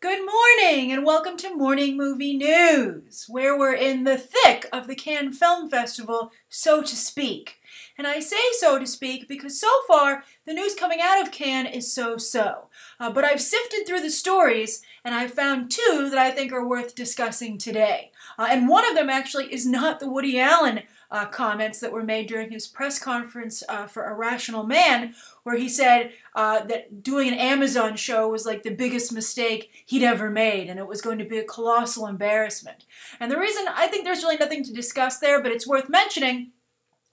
Good morning and welcome to Morning Movie News, where we're in the thick of the Cannes Film Festival, so to speak. And I say so to speak because so far the news coming out of Cannes is so-so. But I've sifted through the stories and I've found two that I think are worth discussing today. And one of them actually is not the Woody Allen comments that were made during his press conference for Irrational Man, where he said that doing an Amazon show was like the biggest mistake he'd ever made, and it was going to be a colossal embarrassment. And the reason I think there's really nothing to discuss there, but it's worth mentioning,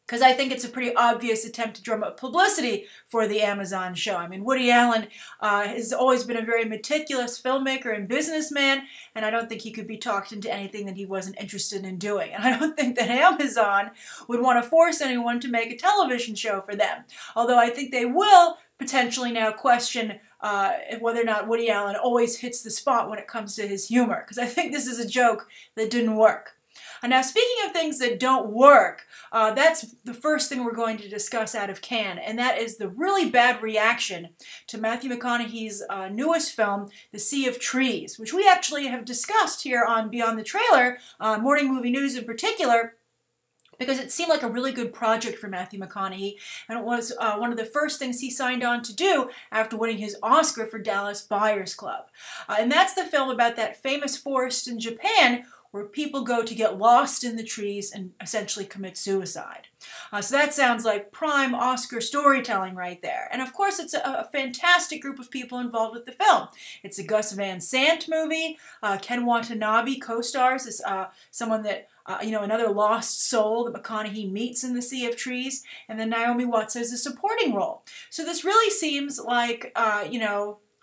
because I think it's a pretty obvious attempt to drum up publicity for the Amazon show. I mean, Woody Allen has always been a very meticulous filmmaker and businessman, and I don't think he could be talked into anything that he wasn't interested in doing. And I don't think that Amazon would want to force anyone to make a television show for them. Although I think they will potentially now question whether or not Woody Allen always hits the spot when it comes to his humor, because I think this is a joke that didn't work. And now, speaking of things that don't work, that's the first thing we're going to discuss out of Cannes, and that is the really bad reaction to Matthew McConaughey's newest film, The Sea of Trees, which we actually have discussed here on Beyond the Trailer, Morning Movie News in particular, because it seemed like a really good project for Matthew McConaughey, and it was one of the first things he signed on to do after winning his Oscar for Dallas Buyers Club. And that's the film about that famous forest in Japan where people go to get lost in the trees and essentially commit suicide. So that sounds like prime Oscar storytelling right there. And of course, it's a fantastic group of people involved with the film. It's a Gus Van Sant movie. Ken Watanabe co-stars as someone that, another lost soul that McConaughey meets in The Sea of Trees. And then Naomi Watts has a supporting role. So this really seems like,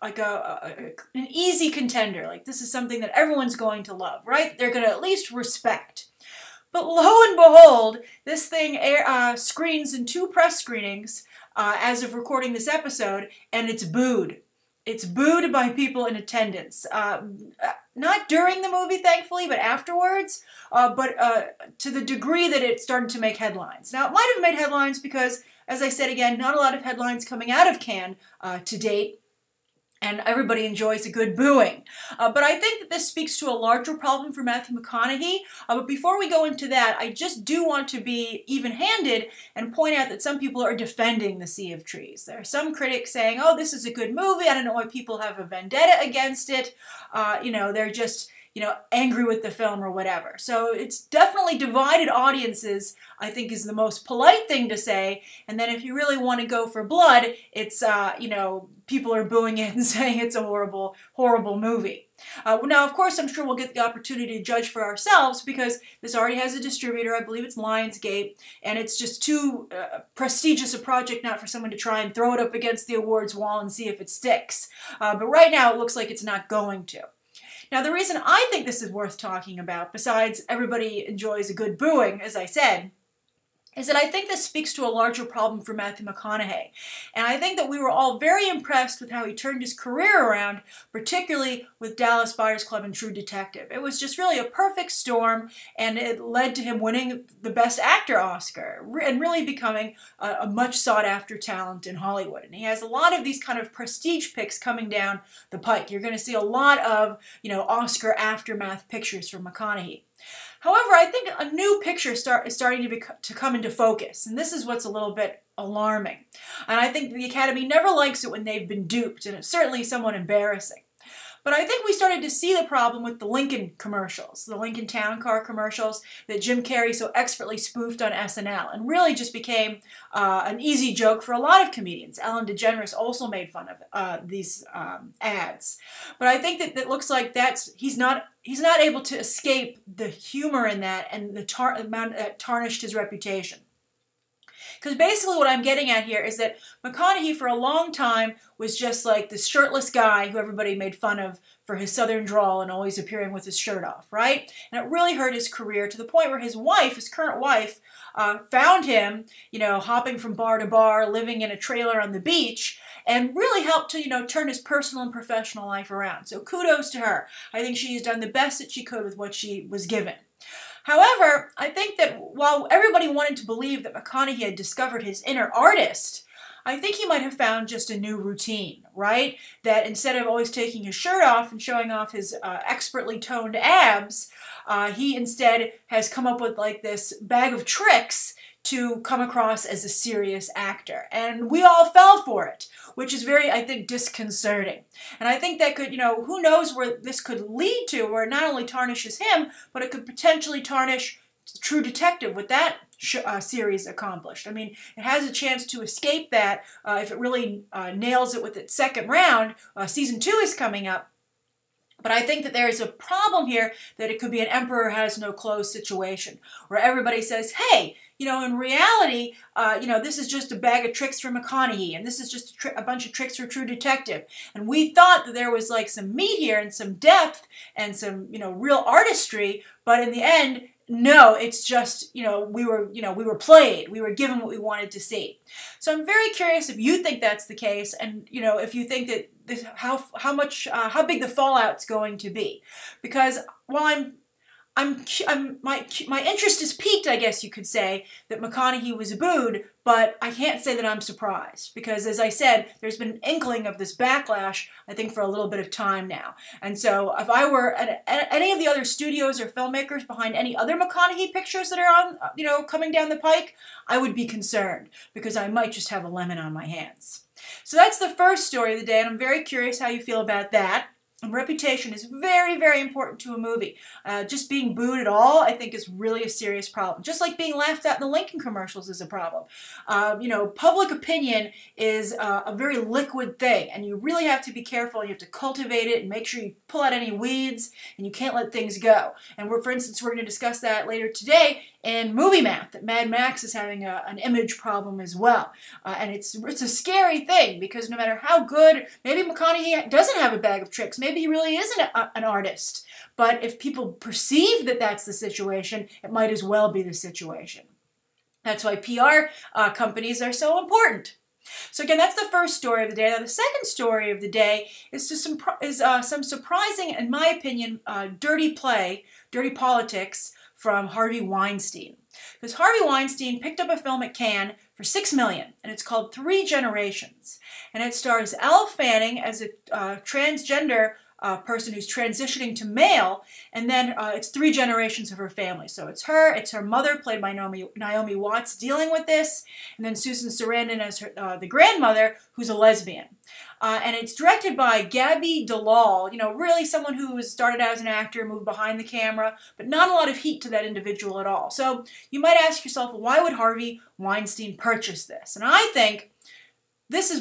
an easy contender. Like, this is something that everyone's going to love, right? They're going to at least respect. But lo and behold, this thing screens in 2 press screenings as of recording this episode, and it's booed. It's booed by people in attendance. Not during the movie, thankfully, but afterwards. But to the degree that it started to make headlines. Now, it might have made headlines because, as I said again, not a lot of headlines coming out of Cannes to date. And everybody enjoys a good booing. But I think that this speaks to a larger problem for Matthew McConaughey. But before we go into that, I just do want to be even-handed and point out that some people are defending The Sea of Trees. There are some critics saying, oh, this is a good movie. I don't know why people have a vendetta against it. They're just angry with the film or whatever. So it's definitely divided audiences, I think, is the most polite thing to say. And then if you really want to go for blood, it's, people are booing it and saying it's a horrible, horrible movie. Now, of course, I'm sure we'll get the opportunity to judge for ourselves because this already has a distributor. I believe it's Lionsgate, and it's just too prestigious a project not for someone to try and throw it up against the awards wall and see if it sticks. But right now, it looks like it's not going to. Now, the reason I think this is worth talking about, besides everybody enjoys a good booing, as I said, is that I think this speaks to a larger problem for Matthew McConaughey. And I think that we were all very impressed with how he turned his career around, particularly with Dallas Buyers Club and True Detective. It was just really a perfect storm, and it led to him winning the Best Actor Oscar and really becoming a much sought-after talent in Hollywood. And he has a lot of these kind of prestige picks coming down the pike. You're going to see a lot of, Oscar aftermath pictures from McConaughey. However, I think a new picture is starting to come into focus, and this is what's a little bit alarming. And I think the Academy never likes it when they've been duped, and it's certainly somewhat embarrassing. But I think we started to see the problem with the Lincoln commercials, the Lincoln Town Car commercials that Jim Carrey so expertly spoofed on SNL, and really just became an easy joke for a lot of comedians. Ellen DeGeneres also made fun of these ads. But I think that it looks like he's not able to escape the humor in that and the amount that tarnished his reputation. Because basically what I'm getting at here is that McConaughey for a long time was just like this shirtless guy who everybody made fun of for his southern drawl and always appearing with his shirt off, right? And it really hurt his career to the point where his current wife, found him, hopping from bar to bar, living in a trailer on the beach, and really helped to, turn his personal and professional life around. So kudos to her. I think she's done the best that she could with what she was given. However, I think that while everybody wanted to believe that McConaughey had discovered his inner artist, I think he might have found just a new routine, right? That instead of always taking his shirt off and showing off his expertly toned abs, he instead has come up with like this bag of tricks to come across as a serious actor. And we all fell for it, which is very, I think, disconcerting. And I think that could, who knows where this could lead to, where it not only tarnishes him, but it could potentially tarnish True Detective with that series accomplished. I mean, it has a chance to escape that if it really nails it with its second round. Season 2 is coming up. But I think that there is a problem here that it could be an emperor has no clothes situation, where everybody says, hey, in reality, this is just a bag of tricks for McConaughey, and this is just a bunch of tricks for True Detective. And we thought that there was like some meat here and some depth and some, real artistry, but in the end, no, it's just, we were played. We were given what we wanted to see. So I'm very curious if you think that's the case, and, if you think that this, how big the fallout's going to be. Because while my interest is piqued, I guess you could say, that McConaughey was booed, but I can't say that I'm surprised, because as I said, there's been an inkling of this backlash, I think, for a little bit of time now. And so if I were at any of the other studios or filmmakers behind any other McConaughey pictures that are on, coming down the pike, I would be concerned, because I might just have a lemon on my hands. So that's the first story of the day, and I'm very curious how you feel about that. And reputation is very, very important to a movie. Just being booed at all, I think, is really a serious problem. Just like being laughed at in the Lincoln commercials is a problem. Public opinion is a very liquid thing, and you really have to be careful. You have to cultivate it and make sure you pull out any weeds, and you can't let things go. And for instance, we're going to discuss that later today in Movie Math, that Mad Max is having an image problem as well. And it's a scary thing, because no matter how good, maybe McConaughey doesn't have a bag of tricks, maybe he really isn't an artist. But if people perceive that that's the situation, it might as well be the situation. That's why PR companies are so important. So again, that's the first story of the day. Now, the second story of the day is some surprising, in my opinion, dirty politics from Harvey Weinstein. Because Harvey Weinstein picked up a film at Cannes for $6 million, and it's called 3 Generations. And it stars Elle Fanning as a transgender person who's transitioning to male, and then it's 3 generations of her family. So it's her mother, played by Naomi Watts, dealing with this, and then Susan Sarandon as the grandmother, who's a lesbian. And it's directed by Gaby Dalal, really someone who was started out as an actor, moved behind the camera, but not a lot of heat to that individual at all. So you might ask yourself, why would Harvey Weinstein purchase this? And I think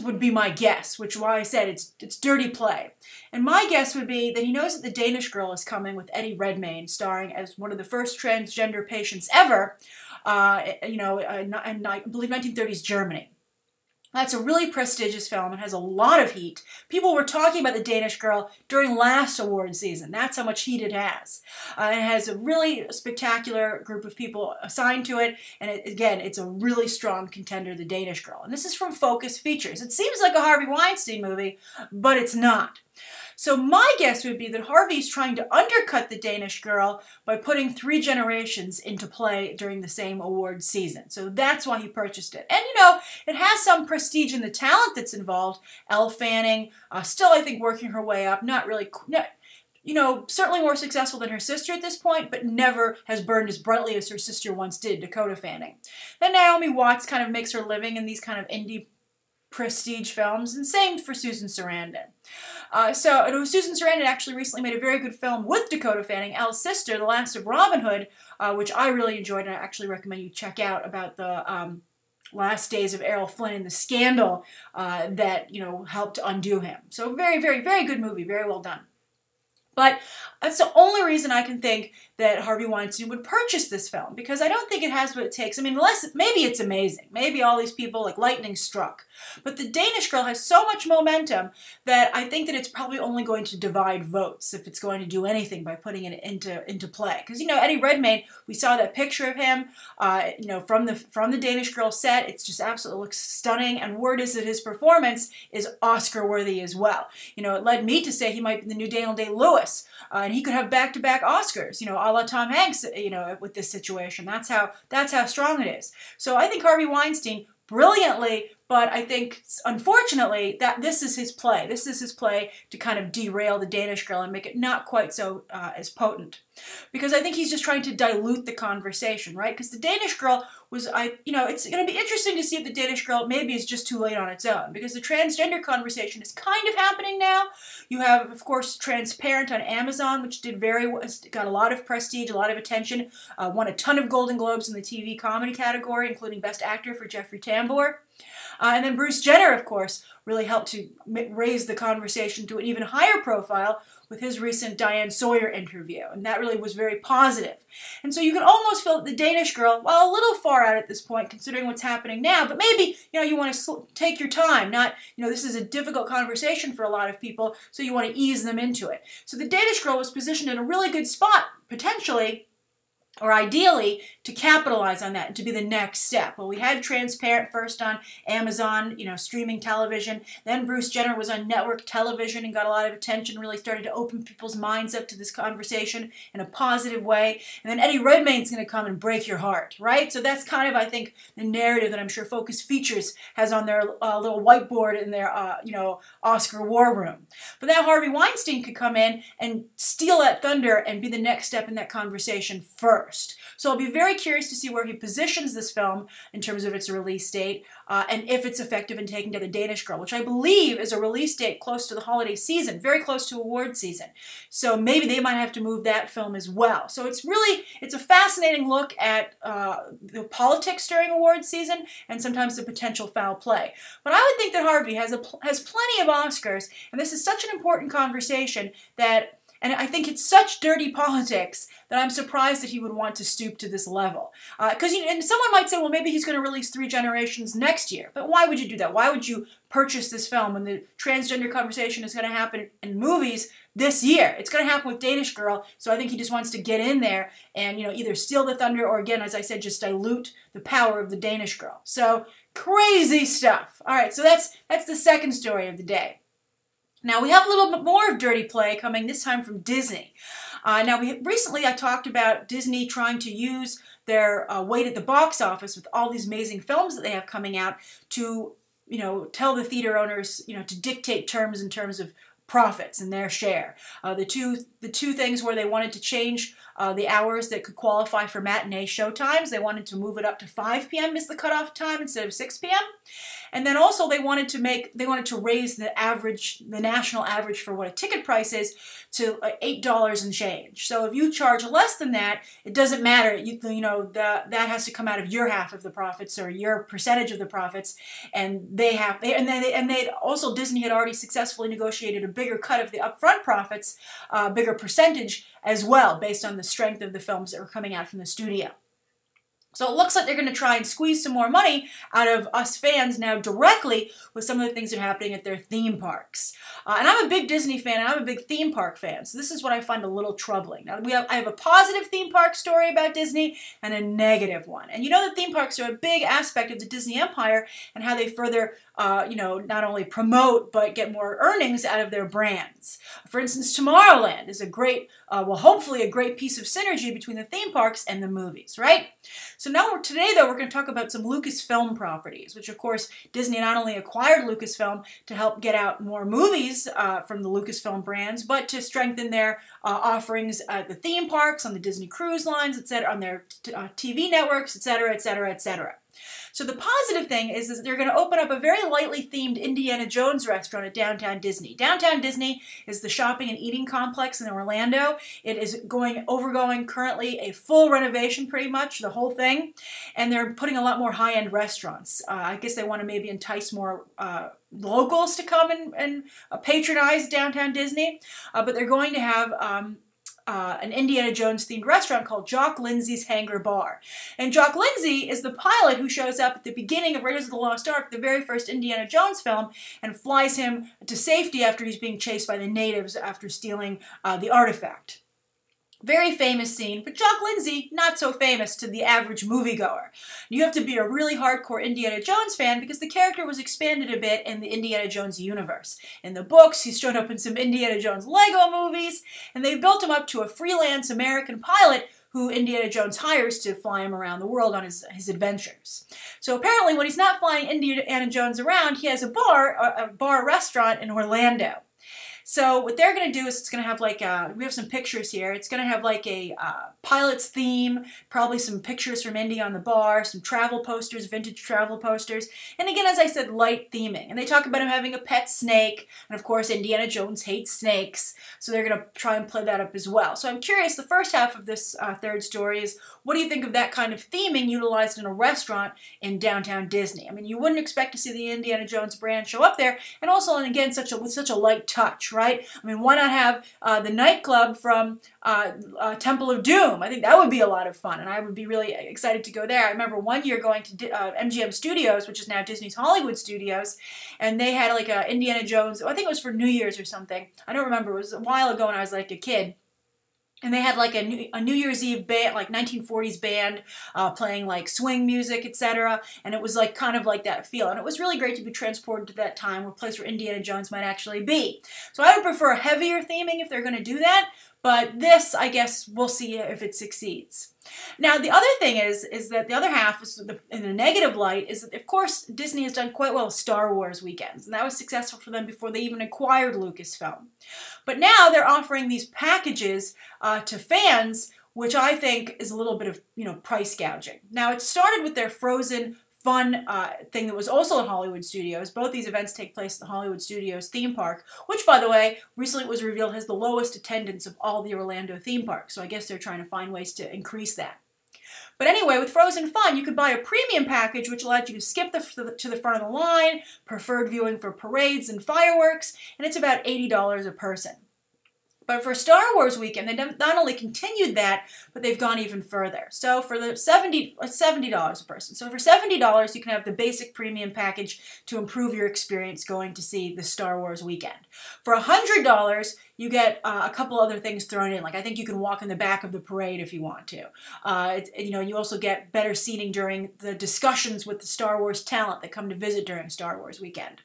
would be my guess, which is why I said it's dirty play. And my guess would be that he knows that The Danish Girl is coming with Eddie Redmayne, starring as one of the first transgender patients ever, in I believe 1930s Germany. That's a really prestigious film. It has a lot of heat. People were talking about The Danish Girl during last award season. That's how much heat it has. It has a really spectacular group of people assigned to it. And again, it's a really strong contender, The Danish Girl. And this is from Focus Features. It seems like a Harvey Weinstein movie, but it's not. So my guess would be that Harvey's trying to undercut The Danish Girl by putting 3 Generations into play during the same award season. So that's why he purchased it. And, it has some prestige in the talent that's involved. Elle Fanning, still, I think, working her way up. Not really, certainly more successful than her sister at this point, but never has burned as brightly as her sister once did, Dakota Fanning. Then Naomi Watts kind of makes her living in these kind of indie prestige films, and same for Susan Sarandon. Susan Sarandon actually recently made a very good film with Dakota Fanning, Elle's sister, The Last of Robin Hood, which I really enjoyed, and I actually recommend you check out, about the last days of Errol Flynn and the scandal that, helped undo him. So very, very, very good movie, very well done. But that's the only reason I can think that Harvey Weinstein would purchase this film, because I don't think it has what it takes. I mean, maybe it's amazing. Maybe all these people, like lightning struck. But The Danish Girl has so much momentum that I think that it's probably only going to divide votes, if it's going to do anything, by putting it into play. Because, Eddie Redmayne, we saw that picture of him, from the Danish Girl set. It's just absolutely looks stunning, and word is that his performance is Oscar-worthy as well. It led me to say he might be the new Daniel Day-Lewis. And he could have back-to-back Oscars, a la Tom Hanks, with this situation. That's how strong it is. So I think Harvey Weinstein brilliantly But I think, unfortunately, that this is his play. This is his play to kind of derail the Danish Girl and make it not quite so as potent. Because I think he's just trying to dilute the conversation, right? Because the Danish Girl was, it's going to be interesting to see if the Danish Girl maybe is just too late on its own. Because the transgender conversation is kind of happening now. You have, of course, Transparent on Amazon, which got a lot of prestige, a lot of attention, won a ton of Golden Globes in the TV comedy category, including Best Actor for Jeffrey Tambor. And then Bruce Jenner, of course, really helped to raise the conversation to an even higher profile with his recent Diane Sawyer interview, and that really was very positive. And so you can almost feel that the Danish Girl, while a little far out at this point, considering what's happening now, but maybe, you want to take your time, not, this is a difficult conversation for a lot of people, so you want to ease them into it. So the Danish Girl was positioned in a really good spot, potentially, or ideally, to capitalize on that and to be the next step. Well, we had Transparent first on Amazon, streaming television. Then Bruce Jenner was on network television and got a lot of attention, really started to open people's minds up to this conversation in a positive way. And then Eddie Redmayne's going to come and break your heart, right? So that's kind of, I think, the narrative that I'm sure Focus Features has on their little whiteboard in their, Oscar war room. But that Harvey Weinstein could come in and steal that thunder and be the next step in that conversation first. So I'll be very curious to see where he positions this film in terms of its release date and if it's effective in taking down the Danish Girl, which I believe is a release date close to the holiday season, very close to award season. So maybe they might have to move that film as well. So it's a fascinating look at the politics during award season and sometimes the potential foul play. But I would think that Harvey has plenty of Oscars, and this is such an important conversation and I think it's such dirty politics that I'm surprised that he would want to stoop to this level. Because and someone might say, well, maybe he's going to release 3 Generations next year. But why would you do that? Why would you purchase this film when the transgender conversation is going to happen in movies this year? It's going to happen with Danish Girl, so I think he just wants to get in there and either steal the thunder or, again, as I said, just dilute the power of the Danish Girl. So crazy stuff. All right, so that's the second story of the day. Now, we have a little bit more of dirty play coming, this time from Disney. Recently I talked about Disney trying to use their weight at the box office with all these amazing films that they have coming out to, tell the theater owners, to dictate terms in terms of profits and their share. The two things where they wanted to change the hours that could qualify for matinee showtimes. They wanted to move it up to 5 p.m. as the cutoff time instead of 6 p.m. And then also they wanted to raise the national average for what a ticket price is to $8 and change. So if you charge less than that, it doesn't matter. That has to come out of your half of the profits or your percentage of the profits. And also Disney had already successfully negotiated a bigger cut of the upfront profits, bigger percentage as well, based on the strength of the films that were coming out from the studio. So it looks like they're going to try and squeeze some more money out of us fans now directly with some of the things that are happening at their theme parks. And I'm a big Disney fan, and I'm a big theme park fan, so this is what I find a little troubling. Now, I have a positive theme park story about Disney and a negative one. And the theme parks are a big aspect of the Disney empire and how they further, not only promote, but get more earnings out of their brands. For instance, Tomorrowland is a great, hopefully a great piece of synergy between the theme parks and the movies, right? So today, though, we're going to talk about some Lucasfilm properties, which, of course, Disney not only acquired Lucasfilm to help get out more movies from the Lucasfilm brands, but to strengthen their offerings at the theme parks, on the Disney Cruise Lines, etc., on their TV networks, etc., etc., etc. So the positive thing is that they're going to open up a very lightly themed Indiana Jones restaurant at Downtown Disney. Downtown Disney is the shopping and eating complex in Orlando. It is overgoing currently a full renovation, pretty much, the whole thing. And they're putting a lot more high-end restaurants. I guess they want to maybe entice more locals to come and patronize Downtown Disney. But they're going to have an Indiana Jones themed restaurant called Jock Lindsay's Hangar Bar. And Jock Lindsay is the pilot who shows up at the beginning of Raiders of the Lost Ark, the very first Indiana Jones film, and flies him to safety after he's being chased by the natives after stealing the artifact. Very famous scene, but Jock Lindsay, not so famous to the average moviegoer. You have to be a really hardcore Indiana Jones fan because the character was expanded a bit in the Indiana Jones universe. In the books, he's shown up in some Indiana Jones Lego movies, and they built him up to a freelance American pilot who Indiana Jones hires to fly him around the world on his adventures. So apparently when he's not flying Indiana Jones around, he has a restaurant in Orlando. So what they're going to do is it's going to have like we have some pictures here. It's going to have like a pilot's theme, probably some pictures from Indy on the bar, some travel posters, vintage travel posters. And again, as I said, light theming. And they talk about him having a pet snake. And of course, Indiana Jones hates snakes. So they're going to try and play that up as well. So I'm curious, the first half of this third story is, what do you think of that kind of theming utilized in a restaurant in downtown Disney? I mean, you wouldn't expect to see the Indiana Jones brand show up there. And also, and again, with such a light touch, right? I mean, why not have the nightclub from Temple of Doom? I think that would be a lot of fun, and I would be really excited to go there. I remember one year going to MGM Studios, which is now Disney's Hollywood Studios, and they had like a Indiana Jones, I think it was for New Year's or something. I don't remember. It was a while ago when I was like a kid. And they had like a New Year's Eve band, like 1940s band, playing like swing music, etc. And it was like kind of like that feel. And it was really great to be transported to that time, a place where Indiana Jones might actually be. So I would prefer heavier theming if they're going to do that. But this, I guess, we'll see if it succeeds. Now, the other thing is that the other half, in the negative light, is that, of course, Disney has done quite well with Star Wars weekends. And that was successful for them before they even acquired Lucasfilm. But now they're offering these packages to fans, which I think is a little bit of, price gouging. Now, it started with their Frozen fun thing that was also at Hollywood Studios. Both these events take place at the Hollywood Studios theme park, which, by the way, recently was revealed has the lowest attendance of all the Orlando theme parks. So I guess they're trying to find ways to increase that. But anyway, with Frozen Fun, you could buy a premium package, which allowed you to skip to the front of the line, preferred viewing for parades and fireworks, and it's about $80 a person. But for Star Wars weekend, they not only continued that, but they've gone even further. So for the $70 a person. So for $70, you can have the basic premium package to improve your experience going to see the Star Wars weekend. For $100, you get a couple other things thrown in. Like I think you can walk in the back of the parade if you want to. You also get better seating during the discussions with the Star Wars talent that come to visit during Star Wars weekend.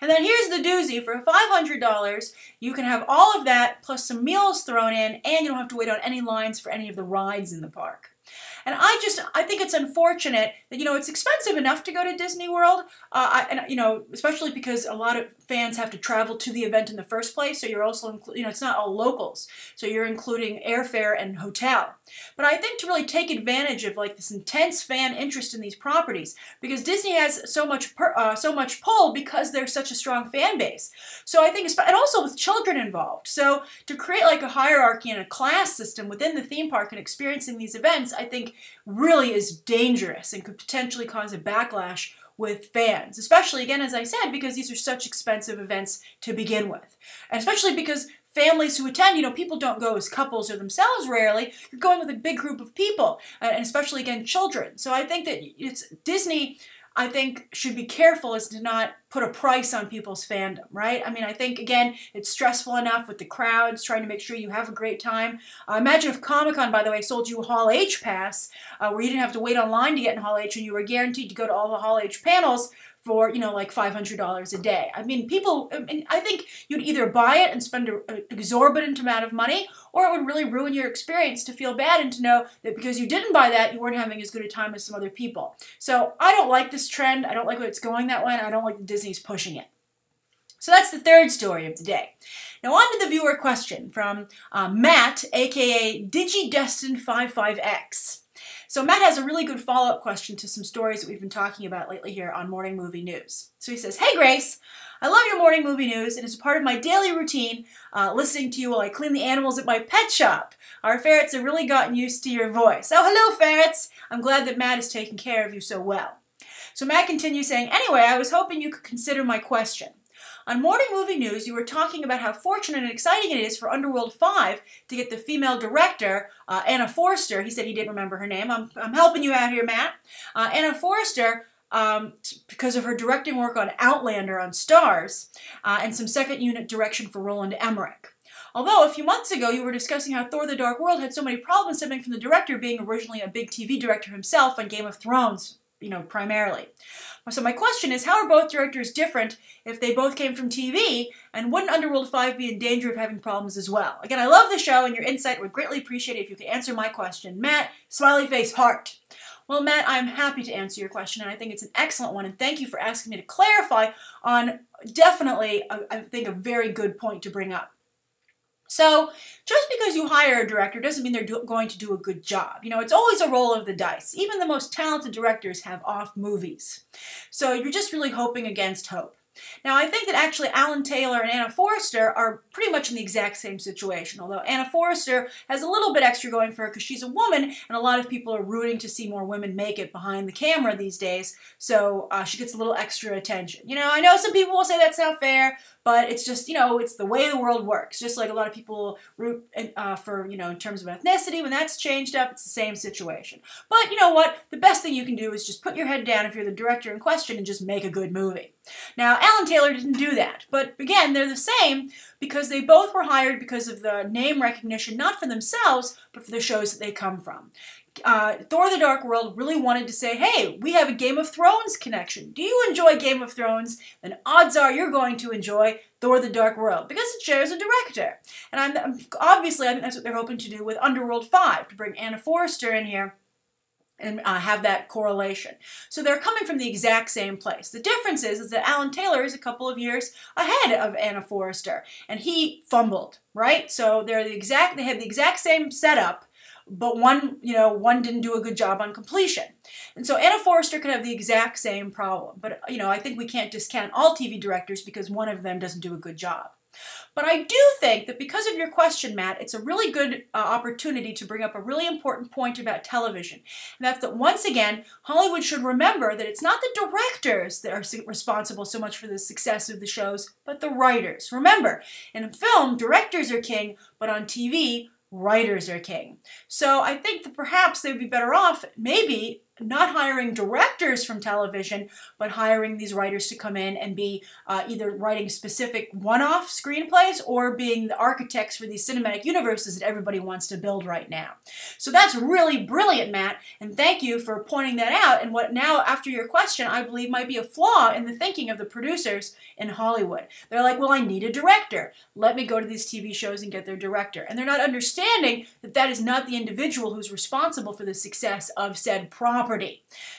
And then here's the doozy. For $500, you can have all of that plus some meals thrown in, and you don't have to wait on any lines for any of the rides in the park. And I think it's unfortunate that, it's expensive enough to go to Disney World, especially because a lot of fans have to travel to the event in the first place, so you're also, it's not all locals, so you're including airfare and hotel. But I think to really take advantage of like this intense fan interest in these properties, because Disney has so much pull because they're such a strong fan base. So I think, and also with children involved, so to create like a hierarchy and a class system within the theme park and experiencing these events, I think really is dangerous and could potentially cause a backlash with fans, especially, again, as I said, because these are such expensive events to begin with. And especially because families who attend, people don't go as couples or themselves rarely. You're going with a big group of people, and especially, again, children. So I think that Disney, I think, should be careful as to not put a price on people's fandom, right? I mean, I think, again, it's stressful enough with the crowds, trying to make sure you have a great time. Imagine if Comic-Con, by the way, sold you a Hall H pass, where you didn't have to wait online to get in Hall H, and you were guaranteed to go to all the Hall H panels for, like $500 a day. I mean, I think you'd either buy it and spend an exorbitant amount of money, or it would really ruin your experience to feel bad and to know that because you didn't buy that, you weren't having as good a time as some other people. So I don't like this trend. I don't like it's going that way, and I don't like that Disney's pushing it. So that's the third story of the day. Now on to the viewer question from Matt, aka DigiDestin55X. So Matt has a really good follow-up question to some stories that we've been talking about lately here on Morning Movie News. So he says, "Hey Grace, I love your morning movie news, and it's a part of my daily routine listening to you while I clean the animals at my pet shop. Our ferrets have really gotten used to your voice." Oh, hello ferrets! I'm glad that Matt is taking care of you so well. So Matt continues saying, "Anyway, I was hoping you could consider my question. On Morning Movie News, you were talking about how fortunate and exciting it is for Underworld 5 to get the female director, Anna Forster." He said he didn't remember her name. I'm helping you out here, Matt. Anna Forster, because of her directing work on Outlander on Starz, and some second unit direction for Roland Emmerich. Although, a few months ago, you were discussing how Thor: The Dark World had so many problems stemming from the director being originally a big TV director himself on Game of Thrones primarily. So my question is, how are both directors different if they both came from TV, and wouldn't Underworld 5 be in danger of having problems as well? Again, I love the show, and your insight would greatly appreciate it if you could answer my question. Matt, smiley face, heart. Well, Matt, I'm happy to answer your question, and I think it's an excellent one, and thank you for asking me to clarify on definitely, I think, a very good point to bring up. So, just because you hire a director doesn't mean they're going to do a good job. It's always a roll of the dice. Even the most talented directors have off movies. So you're just really hoping against hope. Now, I think that actually Alan Taylor and Anna Forrester are pretty much in the exact same situation, although Anna Forrester has a little bit extra going for her because she's a woman, and a lot of people are rooting to see more women make it behind the camera these days, so she gets a little extra attention. I know some people will say that's not fair, but it's just, it's the way the world works. Just like a lot of people root for, in terms of ethnicity, when that's changed up, it's the same situation. But you know what? The best thing you can do is just put your head down if you're the director in question and just make a good movie. Now, Alan Taylor didn't do that, but again, they're the same because they both were hired because of the name recognition, not for themselves, but for the shows that they come from. Thor: The Dark World really wanted to say, hey, we have a Game of Thrones connection. Do you enjoy Game of Thrones? Then odds are you're going to enjoy Thor: The Dark World because it shares a director. And obviously, I think that's what they're hoping to do with Underworld 5, to bring Anna Forrester in here and have that correlation. So they're coming from the exact same place. The difference is that Alan Taylor is a couple of years ahead of Anna Forrester, and he fumbled, right? So they had the exact same setup, but one didn't do a good job on completion. And so Anna Forrester could have the exact same problem. But, I think we can't discount all TV directors because one of them doesn't do a good job. But I do think that because of your question, Matt, it's a really good opportunity to bring up a really important point about television. And that's that, once again, Hollywood should remember that it's not the directors that are responsible so much for the success of the shows, but the writers. Remember, in film, directors are king, but on TV, writers are king. So I think that perhaps they would be better off maybe not hiring directors from television, but hiring these writers to come in and be either writing specific one-off screenplays or being the architects for these cinematic universes that everybody wants to build right now. So that's really brilliant, Matt, and thank you for pointing that out. And what now, after your question, I believe might be a flaw in the thinking of the producers in Hollywood. They're like, well, I need a director. Let me go to these TV shows and get their director. And they're not understanding that that is not the individual who's responsible for the success of said property.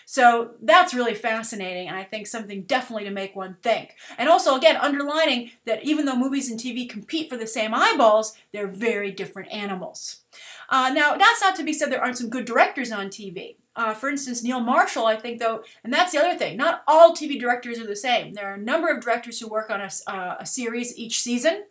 So that's really fascinating, and I think something definitely to make one think. And also, again, underlining that even though movies and TV compete for the same eyeballs, they're very different animals. Now, that's not to be said there aren't some good directors on TV. For instance, Neil Marshall, I think, though, and that's the other thing, not all TV directors are the same. There are a number of directors who work on a series each season.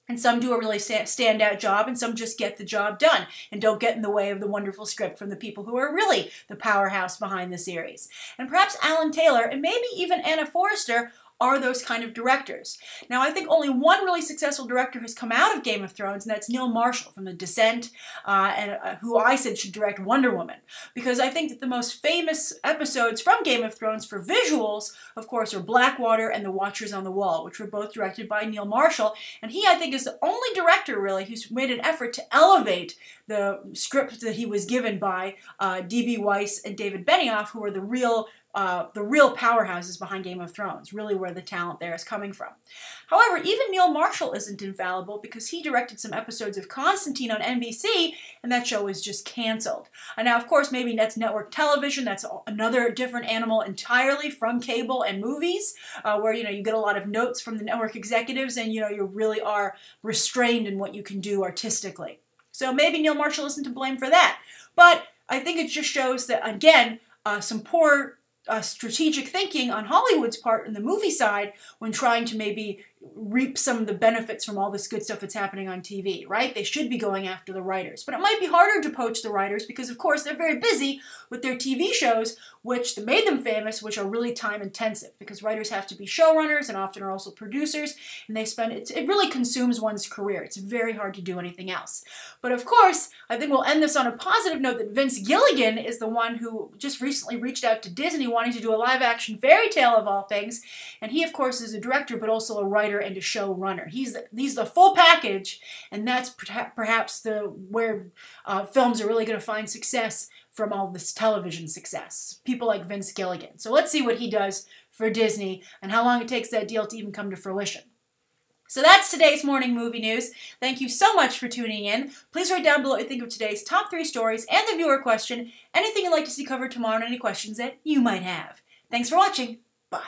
And some do a really standout job, and some just get the job done and don't get in the way of the wonderful script from the people who are really the powerhouse behind the series. And perhaps Alan Taylor, and maybe even Anna Forrester, are those kind of directors. Now, I think only one really successful director has come out of Game of Thrones, and that's Neil Marshall from The Descent, who I said should direct Wonder Woman. Because I think that the most famous episodes from Game of Thrones for visuals, of course, are Blackwater and The Watchers on the Wall, which were both directed by Neil Marshall. And he, I think, is the only director, really, who's made an effort to elevate the script that he was given by D.B. Weiss and David Benioff, who are the real powerhouses behind Game of Thrones, really where the talent there is coming from. However, even Neil Marshall isn't infallible because he directed some episodes of Constantine on NBC, and that show was just canceled. And now, of course, maybe that's network television. That's another different animal entirely from cable and movies, where, you get a lot of notes from the network executives, and, you really are restrained in what you can do artistically. So maybe Neil Marshall isn't to blame for that. But I think it just shows that, again, some poor strategic thinking on Hollywood's part in the movie side when trying to maybe reap some of the benefits from all this good stuff that's happening on TV, right? They should be going after the writers. But it might be harder to poach the writers because, of course, they're very busy with their TV shows, which made them famous, which are really time-intensive because writers have to be showrunners and often are also producers, and it really consumes one's career. It's very hard to do anything else. But, of course, I think we'll end this on a positive note that Vince Gilligan is the one who just recently reached out to Disney wanting to do a live-action fairy tale of all things, and he, of course, is a director but also a writer writer and a showrunner. He's the full package, and that's perhaps where films are really going to find success from all this television success. People like Vince Gilligan. So let's see what he does for Disney and how long it takes that deal to even come to fruition. So that's today's morning movie news. Thank you so much for tuning in. Please write down below what you think of today's top 3 stories and the viewer question, anything you'd like to see covered tomorrow, and any questions that you might have. Thanks for watching. Bye.